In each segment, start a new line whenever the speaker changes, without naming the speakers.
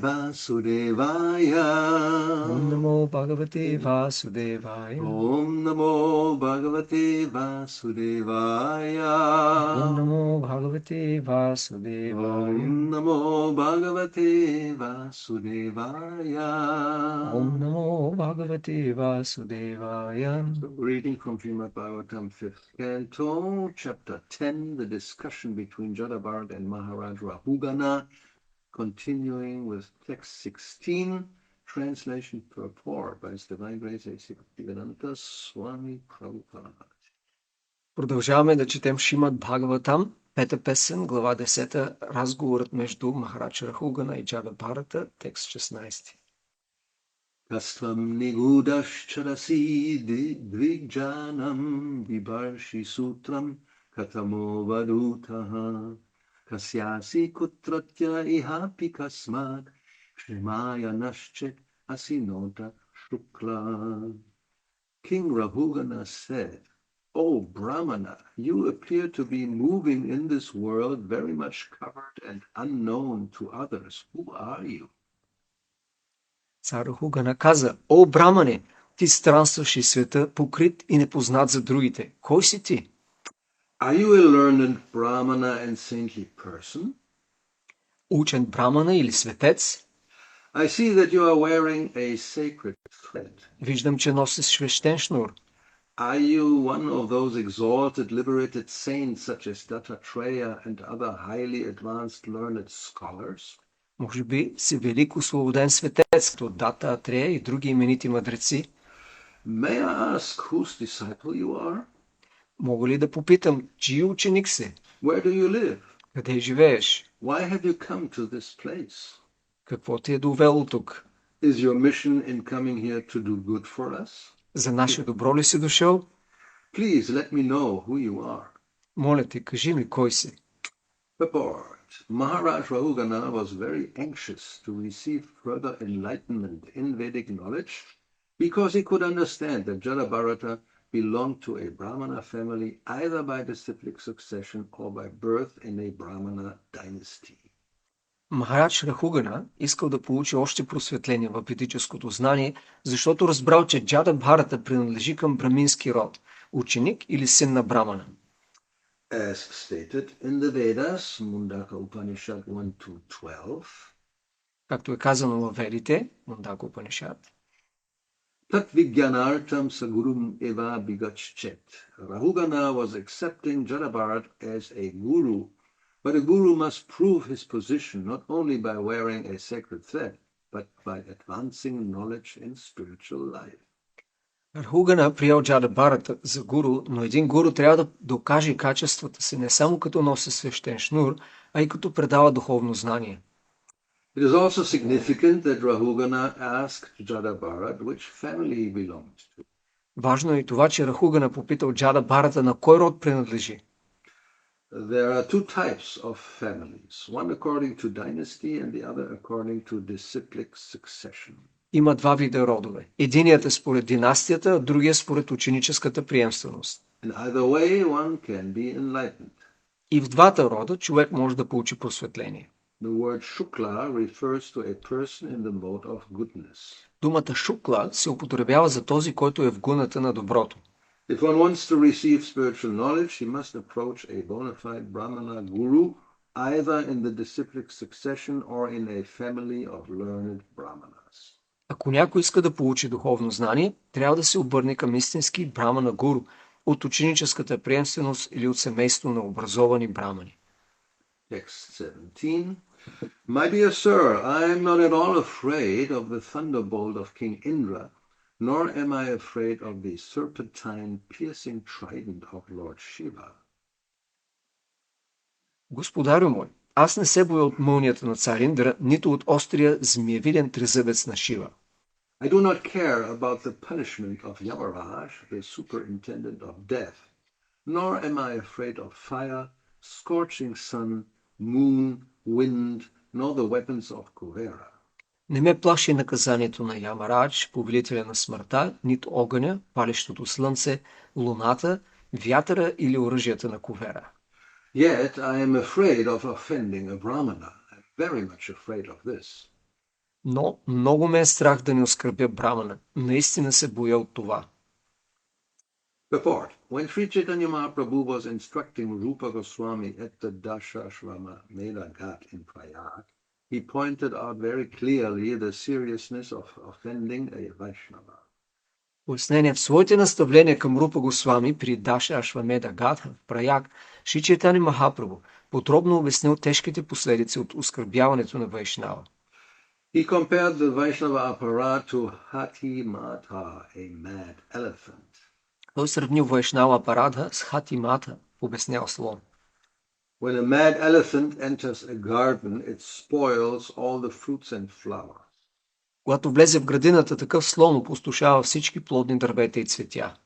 Vasudevaya.
Om Namo Bhagavate Vasudevaya.
Om Namo Bhagavate Vasudevaya.
Om Namo Bhagavate Vasudevaya.
Om Namo Bhagavate Vasudevaya.
Om Namo Bhagavate Vasudevaya.
Reading from Srimad Bhagavatam, 5th Canto, Chapter 10, the discussion between Jadabharat and Maharaj Rahugana, continuing with text 16, translation purport by His Divine Grace A.C. Bhaktivedanta Swami Prabhupada.
Продължаваме да четем Шримад Бхагаватам, пета песен, глава 10, разговорът между Махарадж Рахугана и Джадабхарата, текст 16.
Kastvam nigudascharasi dvigjanam vibarshi sutram katamo vadutaha kasyasi kutratya ihapi kasmad shrimaya naschet asinota shukla. King Rahugana said, "O Brahmana, you appear to be moving in this world very much covered and unknown to others. Who are you?"
Цар Рахугана каза: О, Брамане, ти странстваш из света, покрит и непознат за другите. Кой си ти?
Are you a learned Brahmana and saintly person?
Учен Брамана или светец?
I see that you are wearing a sacred thread.
Виждам, че носиш свещен шнур.
Are you one of those exalted, liberated saints such as Dattatreya and other highly advanced learned scholars?
Може би си велик освободен светец, като Дата Атрея и други именити мъдреци.
May I ask whose disciple you are?
Мога ли да попитам, чий ученик си?
Where do you live?
Къде живееш?
Why have you come to this place?
Какво те е довело тук?
Is your mission in coming here to do good for us?
За наше добро ли си дошъл?
Please let me know who you are.
Моля те, кажи ми кой си.
Purport. Maharaj Rahugana was very anxious to receive further enlightenment in Vedic knowledge because he could understand that Jadabharata belonged to a Brahmana family either by disciplic succession or by birth in a Brahmana dynasty.
Махарадж Рахугана искал да получи още просветление в ведическото знание, защото разбрал, че Джадабхарата принадлежи към брамински род, ученик или син на Брамана.
As stated in the Vedas, Mundaka Upanishad 1-12,
както е казано във Ведите, Мундака Упанишад,
Tat Vigyanartam Sagurum Eva Bigachchet. Rahugana was accepting Jadabharat as a guru, but a guru must prove his position not only by wearing a sacred thread, but by advancing knowledge in spiritual life.
Рахугана приял Джадабхарата за гуру, но един гуру трябва да докаже качествата си не само като носи свещен шнур, а и като предава духовно знание.
It is also significant that Rahugana asked Jadabharat which family he belonged to.
Важно е и това, че Рахугана попитал Джадабхарата на кой род принадлежи.
There are two types of families, one according to dynasty and the other according to disciplic succession.
Има два вида родове. Единият е според династията, а другия според ученическата приемственост.
In either way, one can be enlightened.
И в двата рода човек може да получи просветление.
The word Shukla refers to a person in the mode of goodness.
Думата Шукла се употребява за този, който е в гуната на доброто.
If one wants to receive spiritual knowledge, he must approach a bona fide Brahmana guru, either in the disciplic succession or in a family of learned Brahmanas.
Ако някой иска да получи духовно знание, трябва да се обърне към истински брамана гуру от ученическата приемственост или от семейство на образовани брамани.
Text 17. My dear sir, I am not at all afraid of the thunderbolt of King Indra, nor am I afraid of the serpentine piercing trident of Lord Shiva.
Господарю мой, аз не се боя от мълнията на цар Индра, нито от острия змиевиден тризъбец на Шива.
I do not care about the punishment of Yamaraj, the superintendent of death, nor am I afraid of fire, scorching sun, moon, wind, nor the weapons of Kuvera.
Не ме плаши наказанието на Ямарадж, повелителя на смъртта, нито огъня, палещото слънце, луната, вятъра или оръжията на Кувера.
Yet I am afraid of offending a Brahmana. I'm very much afraid of this.
Но много ме е страх да не оскърбя брамана. Наистина се боя от това.
Report. When Sri Chaitanya Mahaprabhu was instructing Rupa Goswami at the Dashashrama Mela Ghat in Prayag, he pointed out very clearly the seriousness of offending a Vaishnava.
Пояснение. В своите наставления към Рупа Госвами при Даша Ашвамеда Гадха в Праяг, Шри Чайтани Махапрабху подробно обяснил тежките последици от оскърбяването на Вайшнава.
He compared the Vaishnava apparat to Hati Mata, a mad elephant.
Той сравнил Вайшнава апарадха с Хати Мата, обяснял слон.
When a mad elephant enters a garden, it spoils all the fruits and flowers.
Когато влезе в градината, такъв слон опустошава всички плодни дървета и цветя.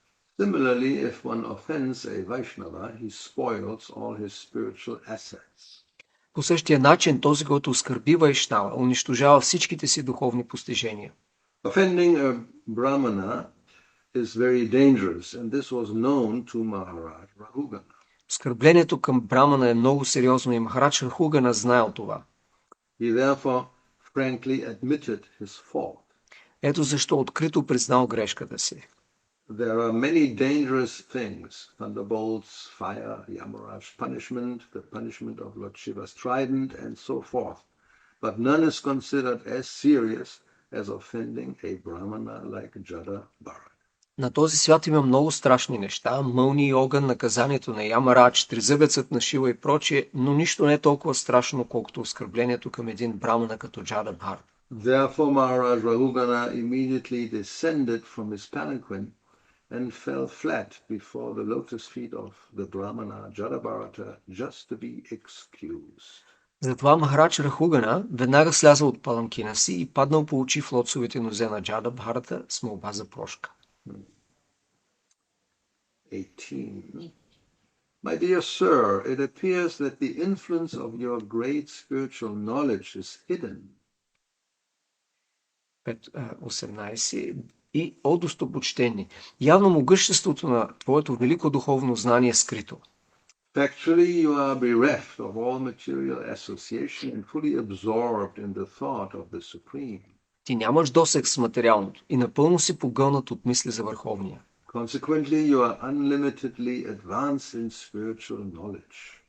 Similarly, if one offends a Vaishnava, he spoils all his spiritual assets.
По същия начин, този, който оскърби Вайшнава, унищожава всичките си духовни постижения.
Offending a Brahmana is very dangerous, and this was known to Maharaj Rahugana.
Оскърблението към брамана е много сериозно и Махарадж Рахугана знаел това.
He therefore frankly admitted his fault.
Ето защо открито признал грешката си.
There are many dangerous things: thunderbolts, fire, Yamaraj's punishment, the punishment of Lord Shiva's trident, and so forth. But none is considered as serious as offending a Brahmana like Jada Bharat.
На този свят има много страшни неща, мълни и огън, наказанието на Ямарадж, тризъбецът на Шива и прочие, но нищо не е толкова страшно, колкото оскърблението към един брамана като Джада Бхарат.
Therefore Maharaj Rahugana immediately descended from his palanquin and fell flat before the lotus feet of the Brahmana Jadabharata just to be excused.
Затова Махарадж Рахугана веднага слязал от паланкина си и паднал по очи в лотосовите нозе на Джада Бхарата с молба за прошка.
18. My dear sir, it appears that the influence of your great spiritual knowledge is hidden.
18. И, о достопочтени, явно могъществото на твоето велико духовно знание е скрито.
Factually, you are bereft of all material association and fully absorbed in the thought of the Supreme.
Ти нямаш досег с материалното и напълно си погълнат от мисли за Върховния.
Consequently, you are unlimitedly advanced in spiritual knowledge.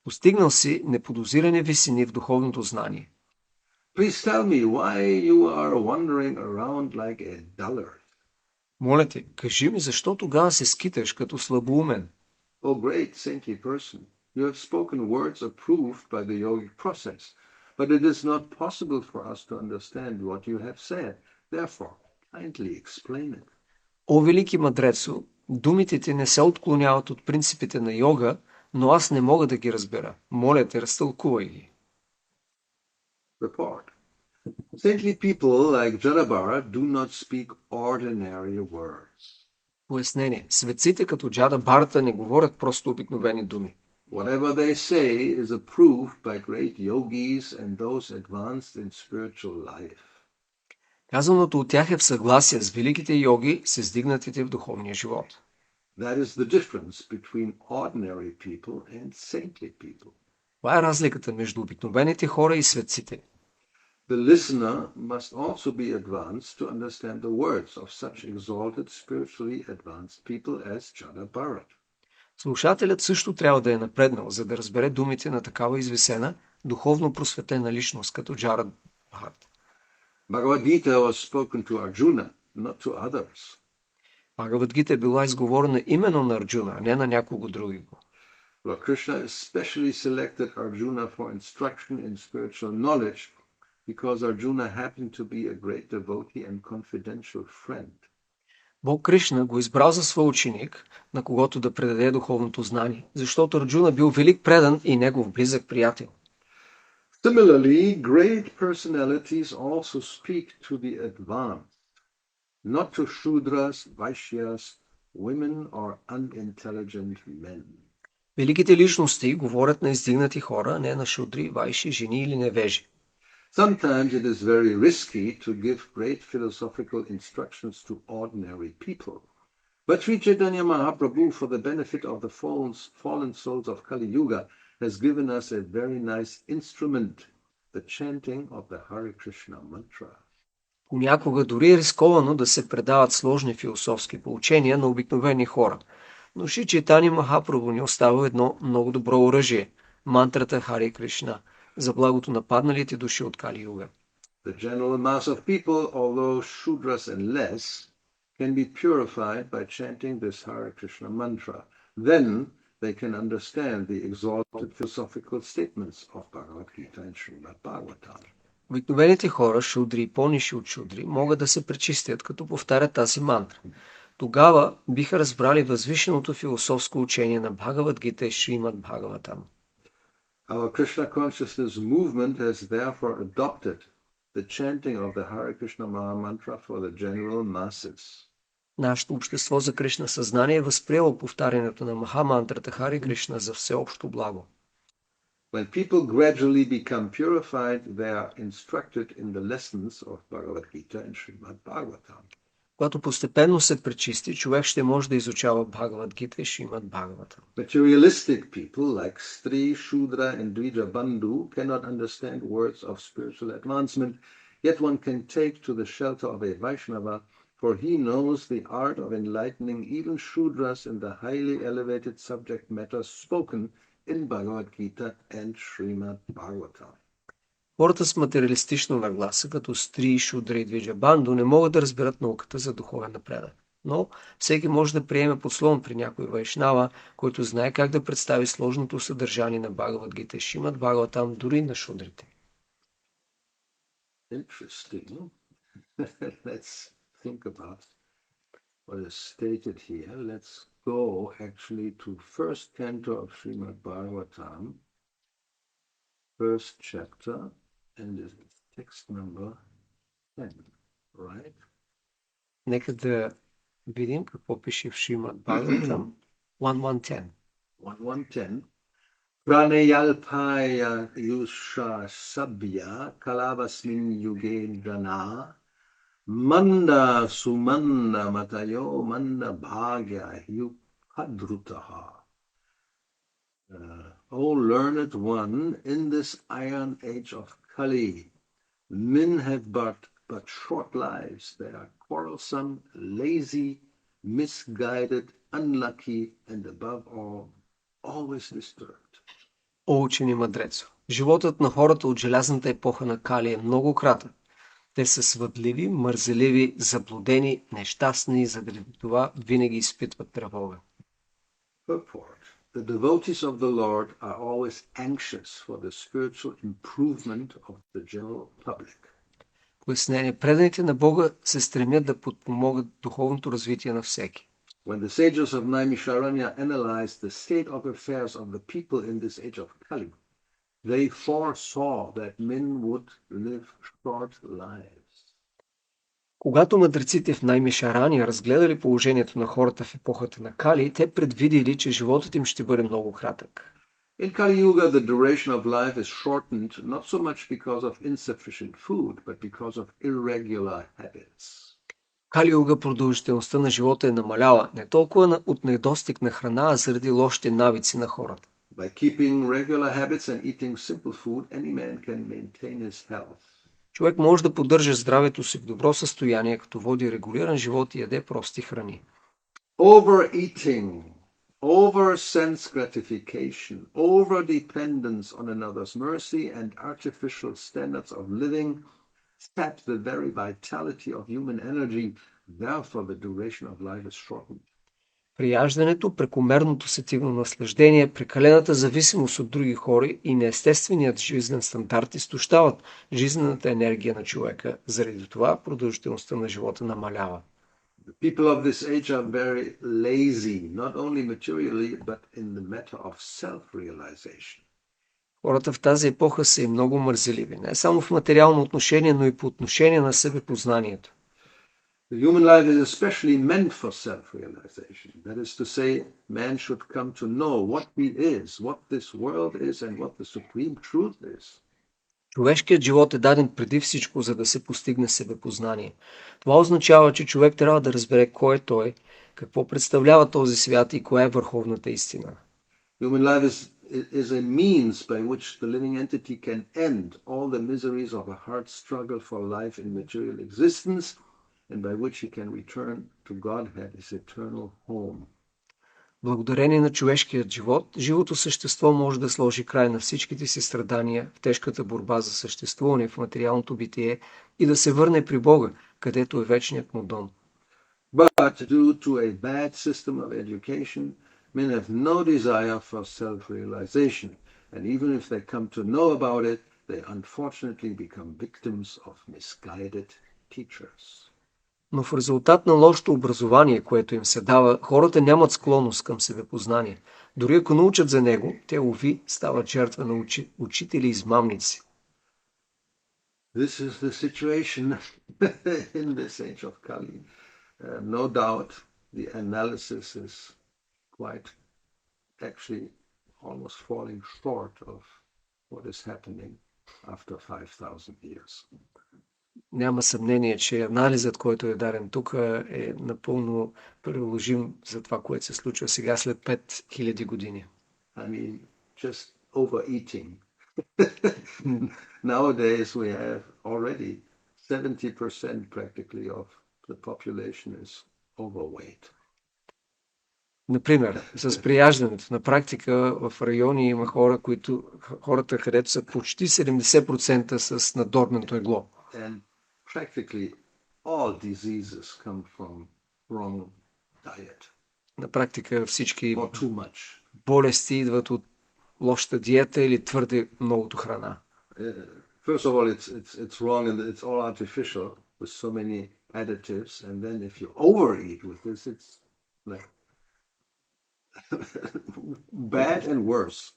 Постигнал си неподозирани висини в духовното знание.
Please tell me why you are wandering around like a dullard.
Моля те, кажи ми защо тогава се скиташ като слабоумен.
O great saintly person, you have spoken words approved by the yogic process, but it is not possible for us to understand what you have said. Therefore, kindly explain it.
О, велики мъдрецо, думите ти не се отклоняват от принципите на йога, но аз не мога да ги разбера. Моля те, разтълкувай ги.
Report. Saintly people like Jadabhara do not speak ordinary words.
Пояснение. Светците като Джада Бхарата не говорят просто обикновени думи.
Whatever they say is approved by great yogis and those advanced in spiritual life.
Казаното от тях е в съгласие с великите йоги, с издигнатите в духовния живот.
That is the difference between ordinary people and saintly people.
Това е разликата между обикновените хора и светците.
The listener must also be advanced to understand the words of such exalted spiritually advanced people as Jada Bharat.
Слушателят също трябва да е напреднал, за да разбере думите на такава извисена, духовно просветена личност, като Джада Бхарат.
Bhagavad Gita was spoken to Arjuna, not to others.
Бхагавад Гита е била изговорена именно на Арджуна, а не на някого другиго.
Lord Krishna especially selected Arjuna for instruction in spiritual knowledge because Arjuna happened to be a great devotee and confidential friend.
Бог Кришна го избрал за свой ученик, на когото да предаде духовното знание, защото Арджуна бил велик предан и негов близък приятел.
Similarly, great personalities also speak to the advanced, not to Shudras, Vaishyas, women or unintelligent men.
Великите личности говорят на издигнати хора, не на шудри, вайши, жени или невежи.
Sometimes it is very risky to give great philosophical instructions to ordinary people. But Sri Chaitanya Mahaprabhu, for the benefit of the fallen souls of Kali Yuga, has given us a very nice instrument the chanting of the Hare Krishna mantra.
Понякога дори е рисковано да се предават сложни философски поучения на обикновени хора. Но Шри Чайтани Махапрабху ни остава едно много добро оръжие – мантрата Харе Кришна за благото на падналите души от Кали Юга.
The general mass of people, although Shudras and less, can be purified by chanting this Hare Krishna mantra. Then they can understand the exalted philosophical statements of Bhagavad Gita and Srimad Bhagavatam.
Обикновените хора, шудри и по-ниши от шудри, могат да се пречистят, като повтарят тази мантра. Тогава биха разбрали възвишеното философско учение на Бхагавад Гита и Шримад Бхагаватам.
Our Krishna consciousness movement has therefore adopted the chanting of the Hare Krishna Maha Mantra for the general masses.
Нашето общество за Кришна съзнание е възприело повтарянето на Махамантрата Харе Кришна за всеобщо благо.
When people gradually become purified, they are instructed in the lessons of Bhagavad Gita and Srimad Bhagavatam.
Когато постепенно се пречисти, човек ще може да изучава Бхагавад Гита и Шримад Бхагаватам.
Materialistic people like Stri, Shudra, and Dvija Bandhu cannot understand words of spiritual advancement, yet one can take to the shelter of a Vaishnava, for he knows the art of enlightening even Shudras in the highly elevated subject matter spoken in Bhagavad Gita and Srimad Bhagavatam.
Хората с материалистично нагласа, като Стри, Шудра и Двиджа Банду, не могат да разберат науката за духовен напредък. Но всеки може да приеме подслон при някой вайшнава, който знае как да представи сложното съдържание на Бхагавад Гита и Шримад Бхагаватам дори на шудрите.
Interesting. Let's think about what is stated here. Let's go actually to first canto of Srimad Bhagavatam, first chapter, and this is text number 10, right?
Нека да видим какво пише в Шримад Бхагаватам 1.1.10.
1.1.10. Pranayalpaya yusha sabya kalavasmin yuge jana manda sumanda matayo manda bhagya yukadrutaha. O learned one, in this iron age of Kali, men have but short lives. They are quarrelsome, lazy, misguided, unlucky, and above all, always disturbed.
О, учени мъдрецо! Животът на хората от желязната епоха на Кали е много кратък. Те са свъдливи, мързеливи, заблудени, нещастни и заради това винаги изпитват тревога.
Purport. The devotees of the Lord are always anxious for the spiritual improvement of the general public.
Пояснение. Преданите на Бога се стремят да подпомогат духовното развитие на всеки.
When the sages of Naimisharanya analyzed the state of affairs of the people in this age of Kali, they foresaw that men would live short lives.
Когато мъдреците в Наймишарания разгледали положението на хората в епохата на Кали, те предвидели, че животът им ще бъде много кратък.
In Kali Yuga, the duration of life is shortened not so much because of insufficient food, but because of irregular habits.
Кали Юга продължителността на живота е намаляла не толкова от недостиг на храна, а заради лошите навици на хората.
By keeping regular habits and eating simple food, any man can maintain his health.
Човек може да поддържа здравето си в добро състояние, като води регулиран живот и яде прости храни.
Overeating, over sense gratification, over dependence on another's mercy, and artificial standards of living sap the very vitality of human energy. Therefore, the duration of life is shortened.
Прияждането, прекомерното сетивно наслаждение, прекалената зависимост от други хора и неестественият жизнен стандарт изтощават жизнената енергия на човека. Заради това продължителността на живота намалява.
The people of this age are very lazy, not only materially, but in the matter of self-realization.
Хората в тази епоха са и много мързеливи, не само в материално отношение, но и по отношение на себепознанието.
The human life is especially meant for self-realization. That is to say, man should come to know what he is, what this world is, and what the supreme truth is.
Човешкият живот е даден преди всичко, за да се постигне себепознание. Това означава, че човек трябва да разбере кой е той, какво представлява този свят и коя е върховната истина.
Human life is a means by which the living entity can end all the miseries of a hard struggle for life in material existence, and by which he can return to Godhead, his eternal home.
Благодарение на човешкият живот, живото същество може да сложи край на всичките си страдания в тежката борба за съществуване в материалното битие и да се върне при Бога, където е вечният му дом.
But due to a bad system of education, men have no desire for self-realization, and even if they come to know about it, they unfortunately become victims of misguided teachers.
Но в резултат на лошото образование, което им се дава, хората нямат склонност към себепознание. Дори ако научат за него, те, уви, стават жертва на учители и измамници.
This is the situation in this age of Kali. No doubt the analysis is quite actually almost falling short of what is happening after 5,000 years.
Няма съмнение, че анализът, който е даден тук, е напълно приложим за това, което се случва сега след 5000 години.
I mean, just overeating. Nowadays we have already 70% practically of the population is overweight.
Например, с прияждането. На практика в райони има хората, където са почти 70% с наднормено тегло.
And practically all diseases come from wrong diet.
На практика всички
Or too much.
болести идват от лошата диета или твърде многото храна.
First of all, it's wrong and it's all artificial with so many additives. And then if you overeat with this, it's like bad and worse.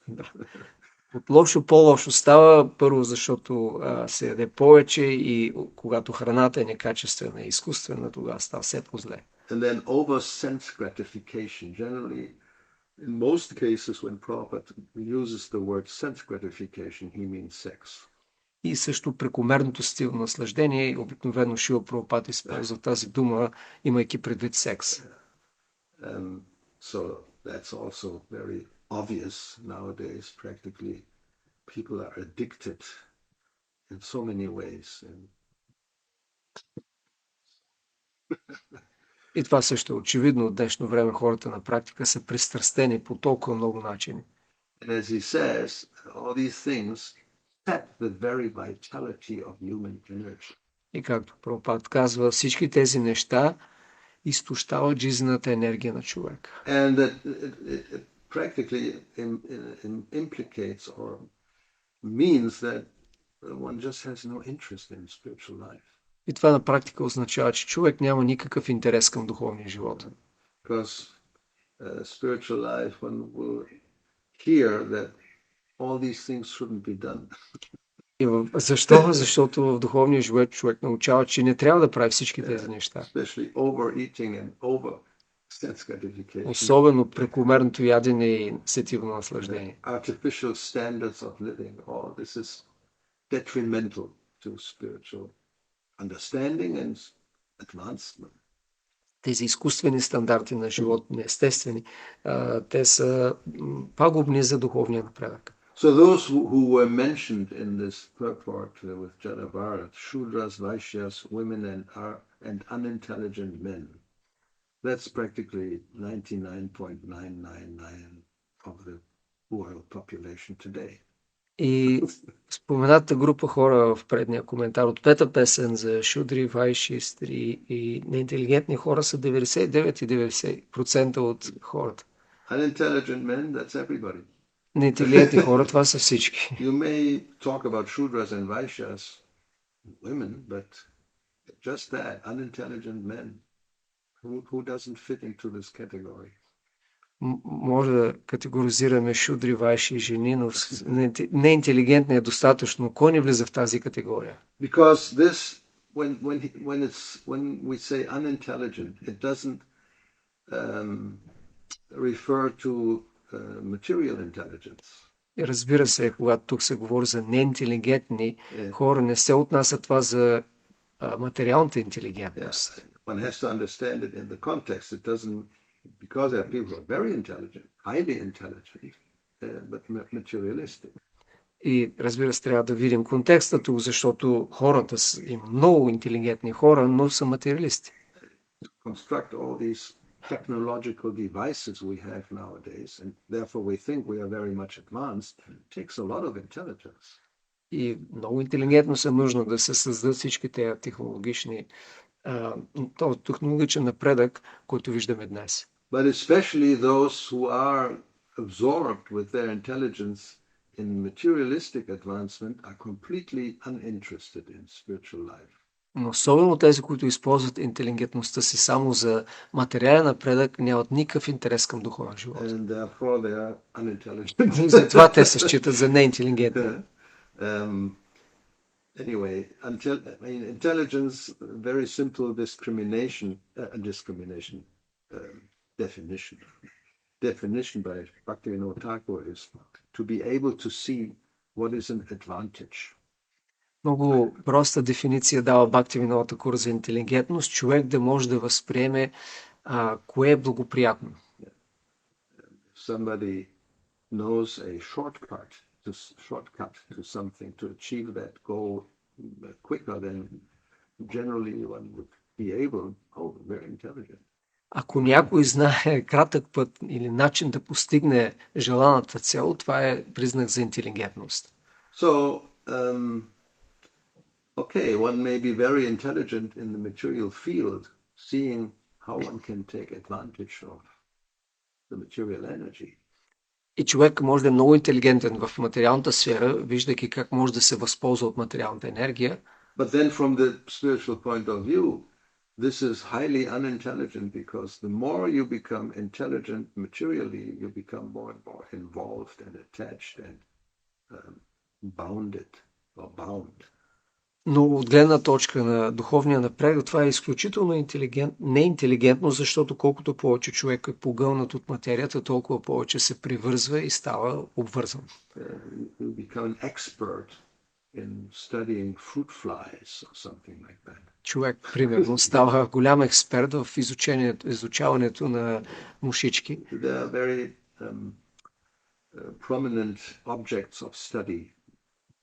От лошо по-лошо става, първо защото се яде повече и когато храната е некачествена и изкуствена, тогава става все по-зле.
And then over sense gratification. Generally, in most cases when Prabhupada uses the word sense gratification, he means sex.
И също прекомерното стилно наслаждение, обикновено Шрила Прабхупада използва тази дума, имайки предвид секс.
So that's also very obvious nowadays. Practically, people are addicted in so many ways.
И това също е очевидно от днешно време. Хората на практика са пристрастени по толкова много начини.
And as he says, all these things sap the very vitality of human energy.
И както Прабхупад казва, всички тези неща изтощават жизнената енергия на човека.
And that it practically implicates or means that one just has no interest in spiritual life.
И това на практика означава, че човек няма никакъв интерес към духовния живот.
Because spiritual life, one will hear that all these things shouldn't be done.
И защо? Защото в духовния живот човек научава, че не трябва да прави всички тези неща.
Especially overeating and over sense gratification.
Особено прекомерното ядене и сетивно наслаждение.
Artificial standards of living, all this is detrimental to spiritual understanding and advancement.
Тези изкуствени стандарти на живот, неестествени, те са пагубни за духовния напредък.
So those who were mentioned in this purport with Jada Bharat, Shudras, Vaishyas, women and unintelligent men, that's practically 99.999 of the world population today.
И спомената група хора в предния коментар от пета песен за шудри, вайши, стри и неинтелигентни хора са 99,90% от хората.
Unintelligent men, that's everybody.
Неинтелигентни хора, това са всички.
You may talk about Shudras and Vaishyas, women, but just that, unintelligent men, who doesn't fit into this category.
Може да категоризираме шудри, вайши и жени, но неинтелигентни е достатъчно. Кой не влиза в тази категория?
Because this, when we say unintelligent, it doesn't refer to material intelligence.
И разбира се, когато тук се говори за неинтелигентни хора, не се отнася това за материалната интелигентност.
One has to understand it in the context. It doesn't, because there are people who are very intelligent, highly intelligent, but materialistic.
И разбира се, трябва да видим контекста тук, защото хората са има много интелигентни хора, но са материалисти.
To construct all these technological devices we have nowadays, and therefore we think we are very much advanced, takes a lot of intelligence.
И много интелигентно са нужно да се създадат всички тези технологичен напредък, който виждаме днес.
But especially those who are absorbed with their intelligence in materialistic advancement are completely uninterested in spiritual life.
Но особено тези, които използват интелигентността си само за материален напредък, нямат никакъв интерес към духовен живот.
And therefore they are unintelligent.
И затова те се считат за неинтелигентни.
Anyway, intelligence, very simple definition by Bhakti Gauravani Goswami is to be able to see what is an advantage.
Много проста дефиниция дава Бхакти Винода Кур за интелигентност, човек да може да възприеме кое е благоприятно.
Somebody knows a shortcut to something to achieve that goal quicker than generally one would be able. Oh, very intelligent.
Ако някой знае кратък път или начин да постигне желаната цел, това е признак за интелигентност.
So, okay, one may be very intelligent in the material field, seeing how one can take advantage of the material energy.
И човек може да е много интелигентен в материалната сфера, виждайки как може да се възползва от материалната енергия.
But then from the spiritual point of view, this is highly unintelligent because the more you become intelligent materially, you become more and more involved and attached and bounded or bound.
Но от гледна точка на духовния напредък, това е изключително неинтелигентно, защото колкото повече човек е погълнат от материята, толкова повече се привързва и става обвързан.
You become an expert in studying fruit flies or something like that.
Човек, примерно, става голям експерт в изучаването на мушички.
They are very prominent objects of study.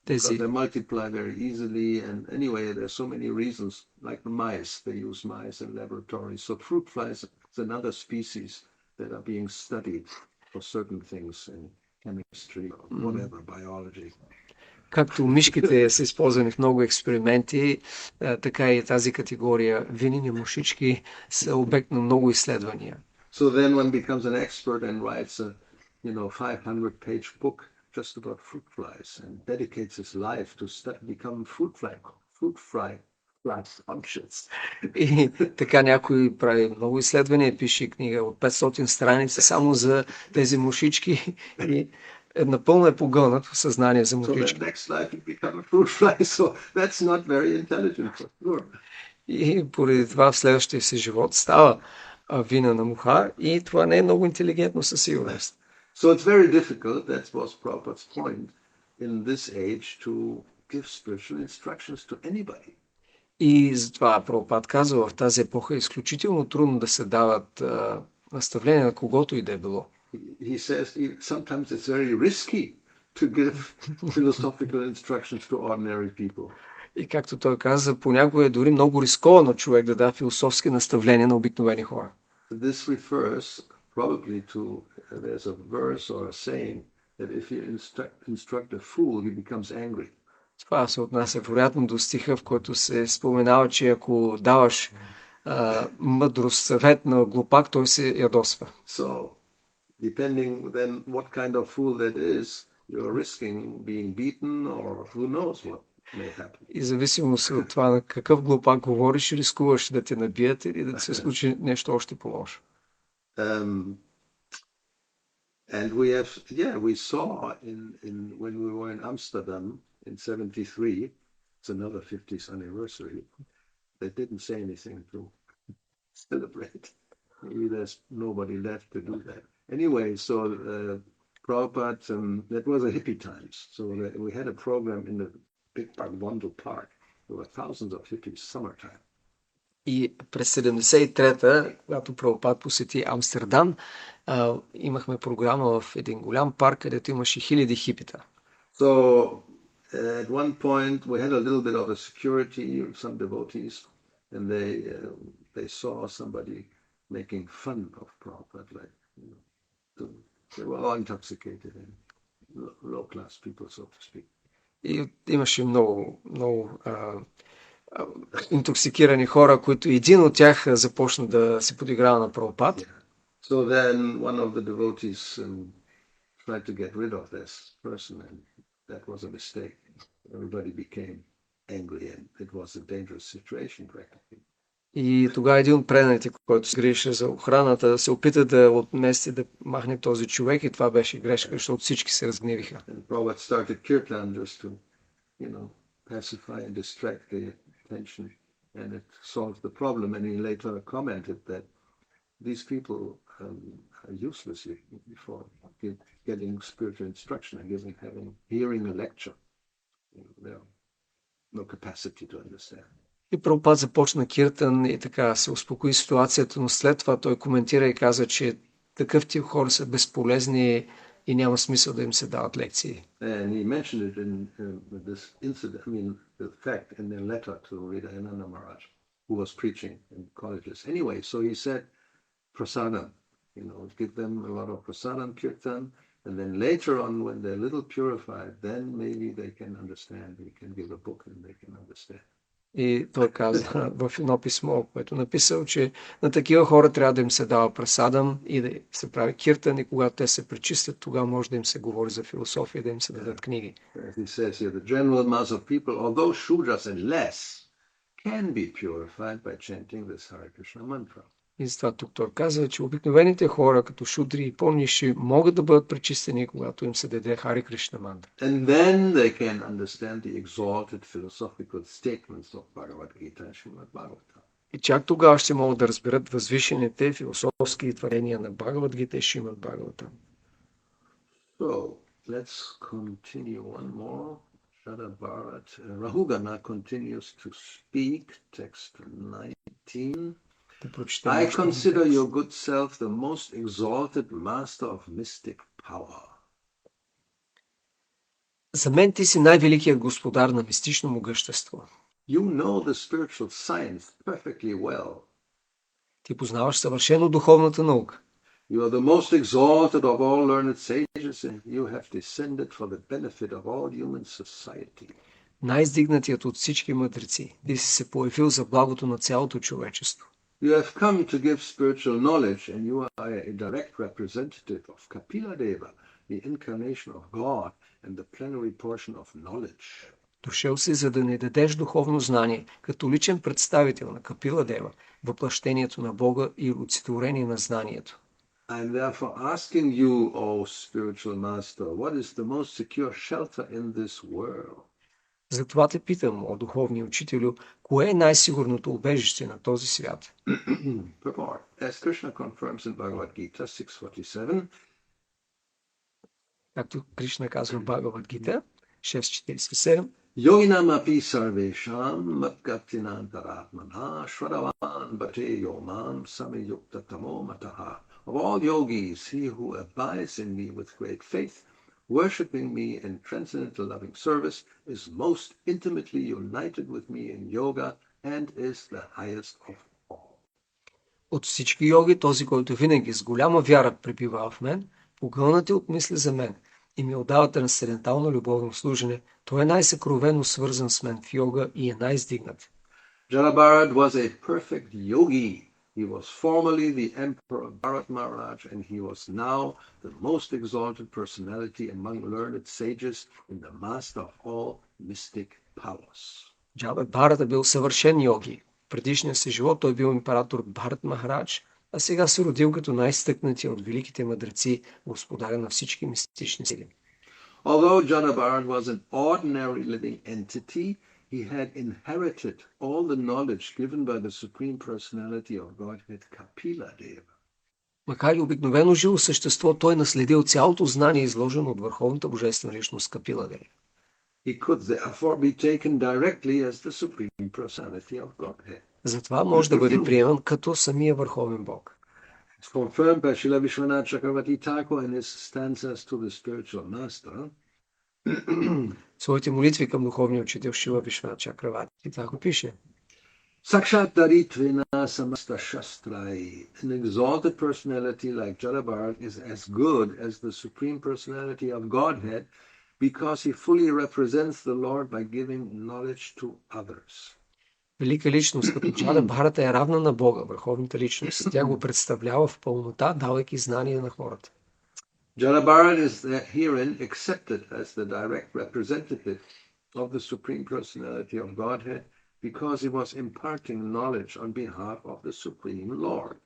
Because they multiply very easily, and anyway, there's so many reasons, like the mice, they use mice in laboratories. So fruit flies is another species that are being studied for certain things in chemistry or whatever, biology.
Както мишките са използвани в много експерименти, така и тази категория винени мушички са обект на много изследвания.
So then one becomes an expert and writes a 500-page book just about fruit flies and dedicates his life to become fruit fly conscious.
И така някой прави много изследвания, пише книга от 500 страници само за тези мушички и напълно е погълнат в съзнание за мушички.
So next life you become a fruit fly, so that's not very intelligent for sure.
И поради това в следващия си живот става вина на муха и това не е много интелигентно със сигурност.
So it's very difficult, that was Prabhupada's point, in this age to give spiritual instructions to anybody.
И затова Прабхупад казва, в тази епоха е изключително трудно да се дават наставления на когото и да е било.
He says sometimes it's very risky to give philosophical instructions to ordinary people.
И както той каза, понякога е дори много рисковано човек да дава философски наставления на обикновени хора.
This refers probably to, there's a verse or a saying that if you instruct a fool, he becomes angry.
Това се отнася вероятно до стиха, в който се споменава, че ако даваш мъдрост съвет на глупак, той се ядосва.
So, depending then what kind of fool that is, you're risking being beaten or who knows what may happen.
И зависимо от това на какъв глупак говориш, рискуваш да те набият или да се случи нещо още по-лошо.
And we saw when we were in Amsterdam in 73, it's another 50th anniversary, they didn't say anything to celebrate. Maybe there's nobody left to do that. Anyway, so Prabhupada, that was a hippie times. So we had a program in the big Bhagwandu Park. There were thousands of hippies, summertime.
И през 73-та, когато Прабхупад посети Амстердам, имахме програма в един голям парк, където имаше хиляди хипита.
So at one point we had a little bit of a security, some devotees, and they saw somebody making fun of Prabhupada, like, you know, they were all intoxicated and low class people, so to speak.
И имаше много интоксикирани хора, които един от тях започна да се подиграва на Прабхупад.
Yeah. So then one of the devotees tried to get rid of this person, and that was a mistake. Everybody became angry, and it was a dangerous situation practically.
И тогава един от преданите, който се греше за охраната, се опита да отмести, да махне този човек, и това беше грешка, защото всички се разгневиха.
And Prabhupada started kirtan just to, pacify and distract the attention, and it solved the problem. And he later commented that these people are useless for getting spiritual instruction and hearing a lecture. They have no capacity to understand.
И Прабхупад започна киртан и така се успокои ситуацията, но след това той коментира и каза, че такъв тип хора са безполезни и няма смисъл да им се дават лекции.
And he mentioned it in this incident, the fact in the letter to Vidayananda Maharaj, who was preaching in colleges. Anyway, so he said, prasadam, give them a lot of prasadam kirtan, and then later on, when they're a little purified, then maybe they can understand. We can give a book and they can understand.
И той каза в едно писмо, което написал, че на такива хора трябва да им се дава прасадам и да се прави киртан, и когато те се пречистят, тогава може да им се говори за философия и да им се дадат книги.
As he says here, the general mass of people, although Shudras and less, can be purified by chanting this Hare Krishna mantra.
И затова тук той казва, че обикновените хора, като шудри и по-нисши, могат да бъдат пречистени, когато им се даде Харе Кришна мантра.
And then they can understand the exalted philosophical statements of Bhagavad Gita and Srimad Bhagavatam.
И чак тогава ще могат да разберат възвишените философски твърдения на Бхагавад Гита и Шримад Бхагаватам.
So, let's continue one more. Shada Bharat. Rahugana continues to speak, text 19. I consider your good self the most exalted master of mystic power.
За мен ти си най-великият господар на мистично могъщество.
You know the spiritual science perfectly well.
Ти познаваш съвършено духовната наука.
You are the most exalted of all learned sages, and you have descended for the benefit of all human society.
Най-издигнатият от всички мъдреци. Ти си се появил за благото на цялото човечество.
You have come to give spiritual knowledge, and you are a direct representative of Kapila Deva, the incarnation of God and the plenary portion of knowledge.
Дошъл си, за да ни дадеш духовно знание, като личен представител на Капила Дева, въплъщението на Бога и олицетворение на знанието.
I'm therefore asking you, O spiritual master, what is the most secure shelter in this world?
Затова те питам, о духовни учителю, кое е най-сигурното убежище на този свят?
Purport. As Krishna confirms in Bhagavad Gita 6:47,
както Кришна казва в Бхагавад Гита 6.47,
Yoginam api sarvesham matgaptinantaratmana shvadavan bhate yomam samyukta tamo mataha. Of all yogis, he who abides in me with great faith, worshipping me in transcendental loving service, is most intimately united with me in yoga and is the highest of all.
От всички йоги, този, който винаги с голяма вяра пребива в мен, погълнат е от мисли за мен и ми отдава трансцендентално любовно служене, той е най-съкровено свързан с мен в йога и е най-издигнат.
Jalabarad was a perfect yogi. He was formerly the emperor Bharat Maharaj, and he was now the most exalted personality among learned sages in the master of all mystic powers.
Джабе Бхарат е бил съвършен йоги. В предишния си живот той бил император Бхарат Махарадж, а сега се родил като най-стъкнати от великите мъдреци, господаря на всички мистични сили.
Although Jalabarad was an ordinary living entity, he had inherited all the knowledge given by the Supreme Personality of Godhead, Kapila Deva.
Макар и обикновено живо същество, той наследил цялото знание, изложено от Върховната Божествена личност Капила Дева.
He could therefore be taken directly as the Supreme Personality of Godhead.
Затова може да бъде приеман като самия Върховен Бог.
It's confirmed by Srila Vishwanath Chakravarti Thakur in his stanzas to the spiritual master.
Своите молитви към духовния учител Шрила Вишванат Чакраварти Тхакур пише:
Sakshat Daritvena Samasta Shastrai. An exalted personality like Jadabharat is as good as the Supreme Personality of Godhead because he fully represents the Lord by giving knowledge to others.
Велика личност като Джада Бхарата е равна на Бога, върховната личност. Тя го представлява в пълнота, давайки знания на хората.
Jadabharat is herein accepted as the direct representative of the Supreme Personality of Godhead because he was imparting knowledge on behalf of the Supreme Lord.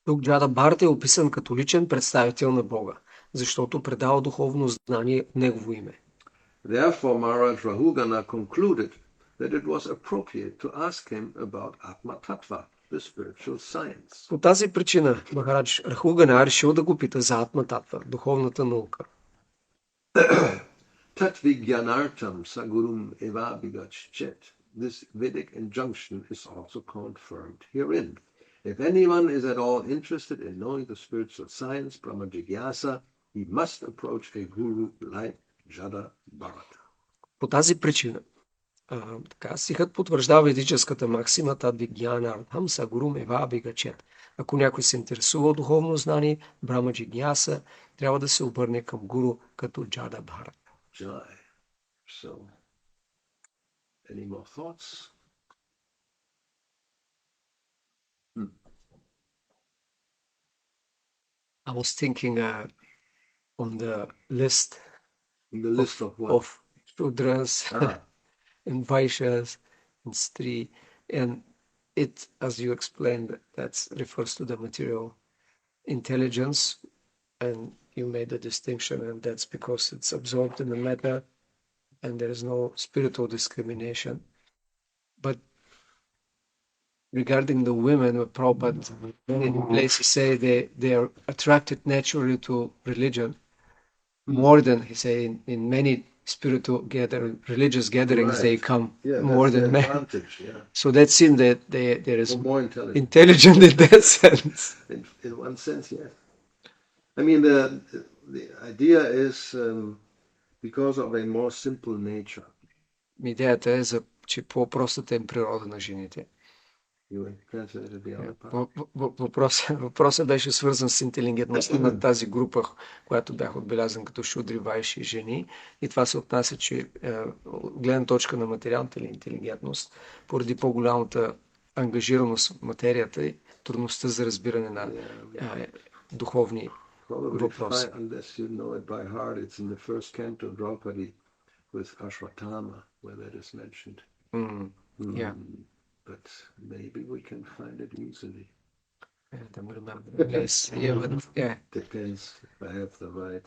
Тук Джада Бхарата е описан като личен представител на Бога, защото предава духовно знание в Негово име.
Therefore, Maharaj Rahugana concluded that it was appropriate to ask him about Atma Tattva, the spiritual science.
По тази причина Махарадж Рахугана решил да го пита за Атма Татва, духовната наука.
Tatvigyanartam sagurum eva bigachet. This Vedic injunction is also confirmed herein. If anyone is at all interested in knowing the spiritual science, Brahma Jigyasa, he must approach a guru like Jada Bharata.
По тази причина стихът потвърждава ведическата максима Тадвигьянартхам сагурум ева абигачет. Ако някой се интересува от духовно знание, Брама Джигняса трябва да се обърне към гуру като Джада Бхарат.
So, any more thoughts?
I was thinking on the list,
of what?
Of Shudras and Vaishyas and Stri, and it, as you explained, that refers to the material intelligence, and you made the distinction, and that's because it's absorbed in the matter, and there is no spiritual discrimination. But regarding the women, Prabhupada in places say they are attracted naturally to religion more than, he say, in many spiritual religious gatherings, they come more than men. So that seems that there is
more
intelligent in that sense.
In one sense, yes. I mean, the idea is because of a more simple nature.
Идеята е за че по-простата им природа на жените. Въпросът беше свързан с интелигентността на тази група, която бях отбелязан като шудри, вайши жени. И това се отнася, че гледна точка на материалната интелигентност, поради по-голямата ангажираност в материята и трудността за разбиране на духовни въпроси.
But maybe we can find it easily.
I don't remember. Yes,
Depends if I have the right.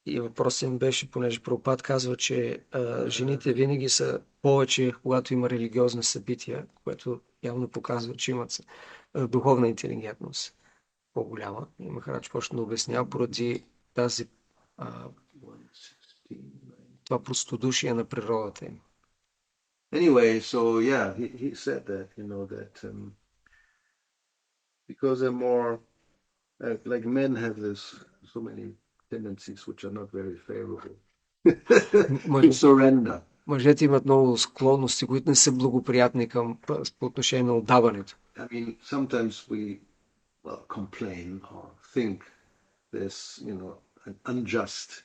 И въпросът им беше, понеже Прабхупад казва, че жените винаги са повече, когато има религиозни събития, което явно показва, че имат духовна интелигентност по-голяма. И Махарадж почна да обяснява поради тази това простодушие на природата им.
Anyway, so he said that, that because they're more, like men have so many tendencies which are not very favorable to surrender.
Мъжете имат много склонности, които не са благоприятни по отношение на отдаването.
I mean, sometimes we complain or think there's, an unjust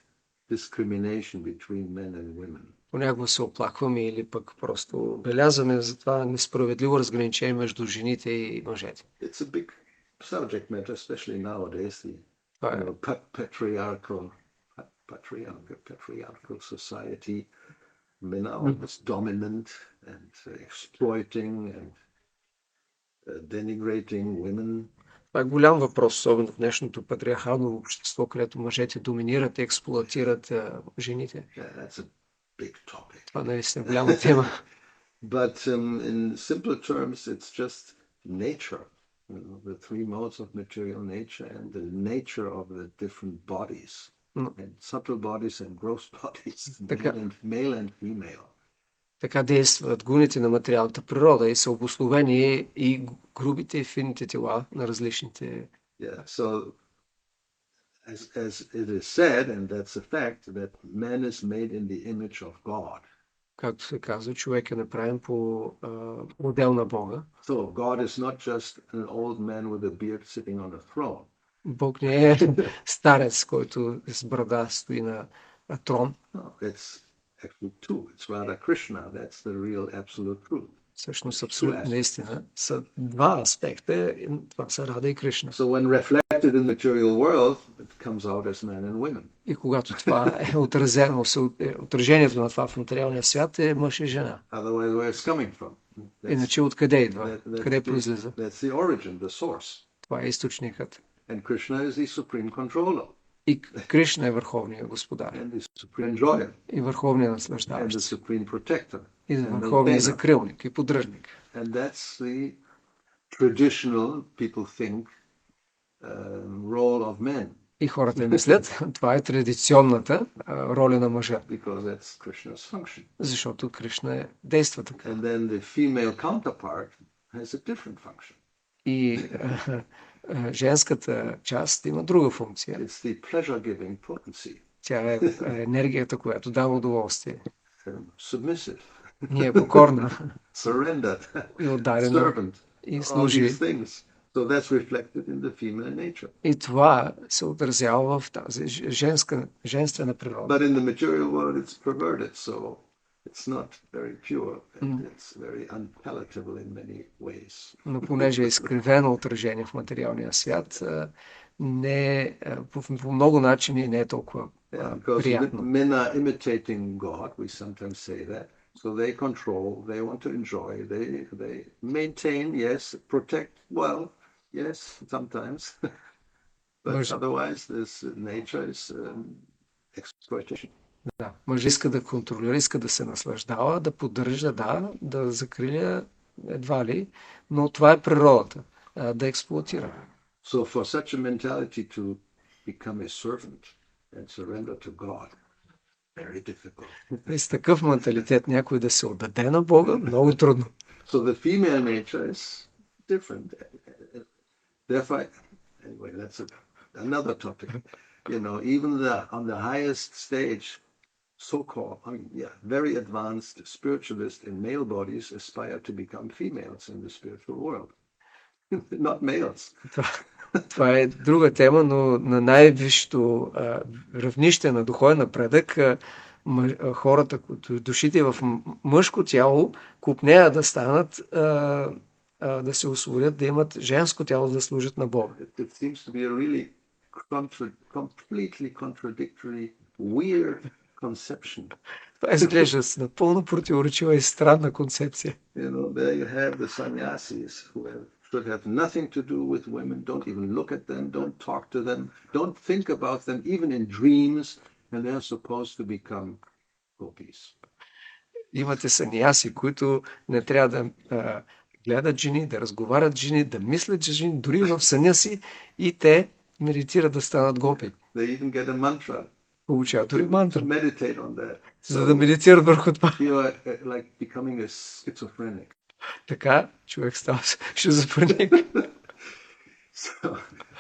discrimination between men and women.
Понякога се оплакваме или пък просто белязваме за това несправедливо разграничение между жените и мъжете.
It's a big subject matter, especially nowadays, the patriarchal society. Men are always dominant and exploiting and denigrating women.
Това е голям въпрос, особено в днешното патриархално общество, където мъжете доминират и експлоатират жените.
That's a big topic.
Това наистина голяма тема.
But in simple terms, it's just nature, the three modes of material nature and the nature of the different bodies. and subtle bodies and gross bodies,
Така.
male and female.
Така действат гуните на материалната природа и са обусловени и грубите и финните тела на различните.
Yeah, so as it is said, and that's a fact, that man is made in the image of God.
Както се казва, човек е направен по модел на Бога.
So God is not just an old man with a beard sitting on a throne.
Бог не е старец, който с брада стои на трон.
No, it's actually two. It's rather Krishna. That's the real absolute truth.
Всъщност абсолютна истина са два аспекта. Това са Рада и Кришна.
So when reflected in the material world, it comes out as men and women.
И когато това е отразено, отражението на това в материалния свят е мъж и жена.
Otherwise, where it's coming from?
Иначе откъде идва? Къде произлиза?
That's the origin, the source.
Това е източникът.
And Krishna is the supreme controller.
И Кришна е върховният господар.
And the supreme enjoyer.
И върховният
And
наслаждаващ.
the supreme protector.
И върховният закрилник и поддръжник.
And that's the traditional, people think, role of men.
И хората мислят, това е традиционната роля на мъжа.
Because that's Krishna's function.
Защото Кришна действа така.
And then the female counterpart has a different function.
И женската част има друга функция.
It's the pleasure-giving potency.
Тя е енергията, която дава удоволствие.
Submissive.
Ние е покорна
Surrendered.
и отдадена
Servant.
и
All
служи.
these things. So that's reflected in the female nature.
И това се отразява в тази женствена природа.
But in the material world it's perverted, so it's not very pure. And it's very unpalatable in many ways.
Но понеже е изкривено отражение в материалния свят, по много начини не е толкова приятно.
Men are imitating God, we sometimes say that. So they control, they want to enjoy, they maintain, yes, protect, well, yes, sometimes. But otherwise, this nature is exploitation.
Да, мъж иска да контролира, иска да се наслаждава, да поддържа, да закриля едва ли, но това е природата, да експлоатира.
So for such a mentality to become a servant and surrender to God, very difficult.
И с такъв менталитет някой да се отдаде на Бога, много трудно.
So the female nature is different. Therefore, anyway, that's another topic. You know, even on the highest stage, so-called, very advanced spiritualists in male bodies aspire to become females in the spiritual world, not males.
Това е друга тема, но на най-висшето равнище на духовен напредък хората, душите в мъжко тяло, купнеят да станат, да се освободят, да имат женско тяло, да служат на Бога.
It seems to be a really completely contradictory, weird conception.
Това изглежда с напълно противоречива и странна концепция.
You know, there you have the Sanнясите who should have nothing to do with women, don't even look at them, don't talk to them, don't think about them, even in dreams, and they're supposed to become gopis.
Имате саняси, които не трябва да гледат жени, да разговарят с жени, да мислят за жени, дори в съня си, и те медитират да станат гопи.
They even get a mantra.
Получават дори мантра,
Meditate on that.
за да медитират върху това.
You are like becoming a schizophrenic.
Така човек става шизофреник.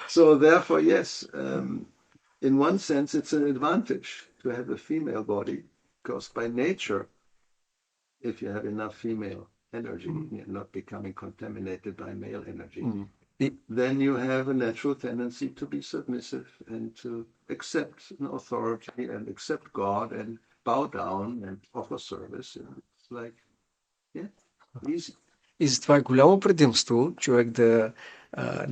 So therefore, yes, in one sense, it's an advantage to have a female body, because by nature, if you have enough female energy, you're not becoming contaminated by male energy, then you have a natural tendency to be submissive and to accept an authority and accept God and bow down and offer service. And it's like, yeah, easy.
И затова е голямо предимство човек да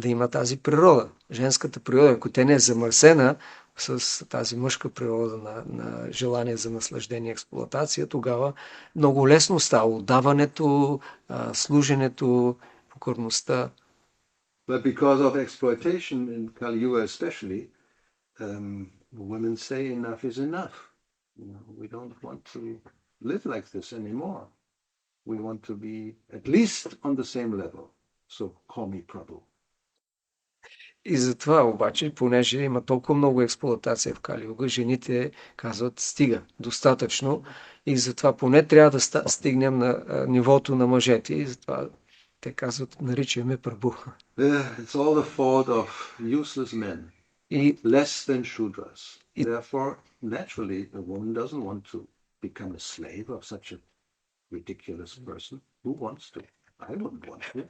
има тази природа. Женската природа, ако тя не е замърсена с тази мъжка природа на желание за наслаждение и експлоатация, тогава много лесно става отдаването, служенето, покорността.
But because of exploitation in Kali Yuga especially, women say enough is enough. You know, we don't want to live like this anymore. We want to be at least on the same level. So call me Prabhu.
И затова обаче, понеже има толкова много експлоатация в Кали-юга, жените казват стига, достатъчно и затова поне трябва да стигнем на нивото на мъжете и затова те казват, наричаме прабу.
It's all the fault of useless men,
И,
less than Shudras.
и,
Therefore, naturally, a woman doesn't want to become a slave of such a ridiculous person. Who wants to? I wouldn't want to.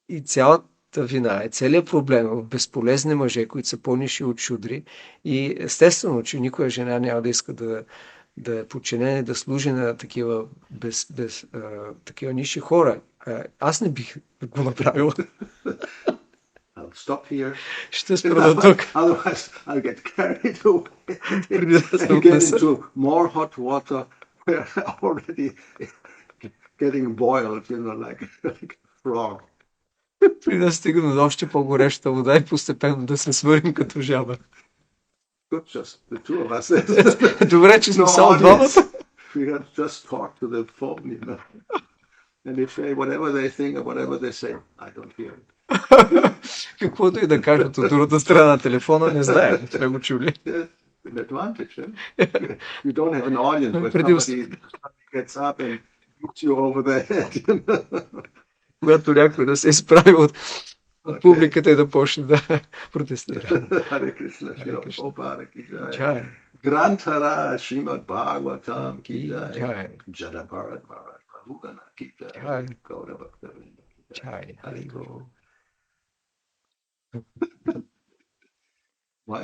и цялата вина е, целият проблем е в безполезни мъже, които са по-ниши от шудри и естествено, че никоя жена няма да иска да е подчинена и да служи на такива, такива ниши хора. Аз не бих го направил.
I'll stop here.
Ще спра до тук.
Otherwise, I'll get carried away
Преди да се
and get
отнеса.
into more hot water where I'm already getting boiled, like a frog.
Преди да стигна до още по-гореща вода и постепенно да се сварим като жаба.
Good, just the two of us.
Добре, че сме
No
само двамата.
audience. We can just talk to the phone. And they say whatever they think or whatever they say, I don't hear it.
Каквото и да кажат от другата страна на телефона, не знаем, не сме го чули.
An advantage. You don't have an audience where
Предимство.
somebody gets up and hits you over the head.
Когато някой да се изправи от публиката и да почне да протестира.
Hare Krishna, Shri
Krishna.
Prabhupada ki jai.
Чай.
Granthara Srimad Bhagavatam ki jai.
Jai.
Jada Bharat Bharat Prabhugana ki jai.
Jai.
Gaura Bhaktavinda ki jai.
Чай.
Hare
Хариго.
Krishna. Why